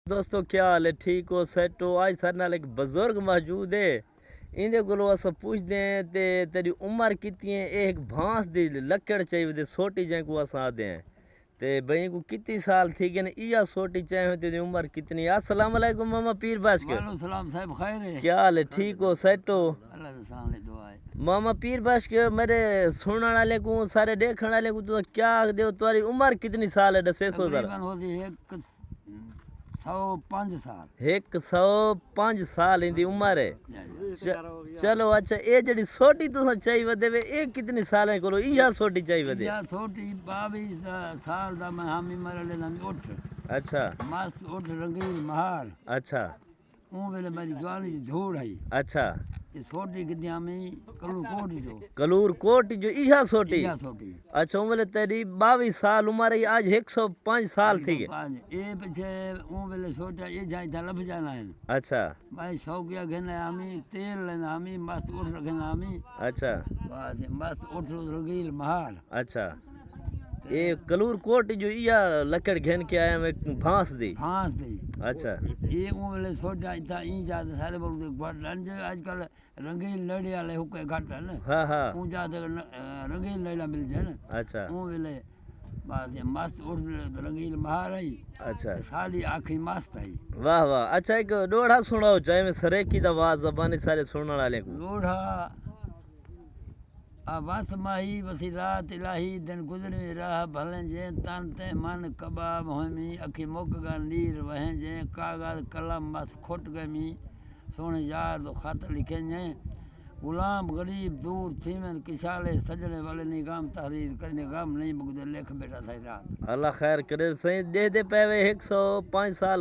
दोस्तों क्या हाल है, ठीक हो, सेट हो। आज सारे नाल एक बुजुर्ग मौजूद है। इंदे कोलों अस पूछते हैं ते तेरी उम्र कितनी है। एक भांस दी लकड़ चाहिए सोटी जै को अस आदे हैं ते बई को कितनी साल थी गए इया सोटी चाहिए तेरी उम्र कितनी। अस्सलाम वालेकुम मामा पीर बाश के। वालेकुम सलाम साहब, खैर है? क्या हाल है, ठीक हो, सेट हो? अल्लाह के सामने दुआ है। मामा पीर बाश के मेरे सुनने वाले को सारे देखने वाले को तो क्या दे तुम्हारी उम्र कितनी साल है दसे सो जरा। तकरीबन होती है 105 साल। 105 साल इंदी उम्र है। चलो अच्छा, ये जड़ी सोटी तुसा चाहिए वदे वे ये कितनी साल है कोलो इया सोटी चाहिए वदे। या छोटी 22 साल दा मैं हामी मरले ना उठ अच्छा मस्त उठ रंगीन महार अच्छा ऊ वेले मेरी जवानी दी धूड़ आई। अच्छा ये छोटी कितनी हामी कलू कोट जो कलूर कोट जो इया सोटी। या छोटी अच्छा उम्र तेरी 22 साल उम्र है, आज 105 साल थी गए। ए पीछे ऊ वेले छोटा ये जाई था लब जाना है अच्छा भाई शौकिया घेने हामी तेल लेना हामी मस्त उठ रखना हामी अच्छा मस्त उठ रंगीन महार। अच्छा ये कलूर कोट जो इया लकड़ घेन के आया मैं भांस दी। फांस दी अच्छा ये उमले सोचा था ई जाते सारे बोल दे लंज आजकल रंगीन लड़े वाले हुके घट है ना। हाँ हाँ ऊ जाते रंगीन लड़ा मिल जाए ना। अच्छा ऊ वेले बस ये मस्त उठ रंगीन महार आई अच्छा साली आखी मस्त आई। वाह वाह। अच्छा एक डोढ़ा सुनाओ चाहे मैं सरेकी दा आवाज जबानी सारे सुनने वाले को। लोढ़ा बस माही वसीरात इलाही दिन गुजरी राह भले जे तन ते मन कबाब होमी अखी मुक गा नीर वहें जे कागज कलम बस खुट गमी सोने यार तो खत लिखे जे गुलाम गरीब दूर थीमन किसाले सजने वाले निगाम तहरीर करने गाम नहीं मुकदे लेख बेटा सही रात। अल्लाह खैर करे सही दे दे पावे 105 साल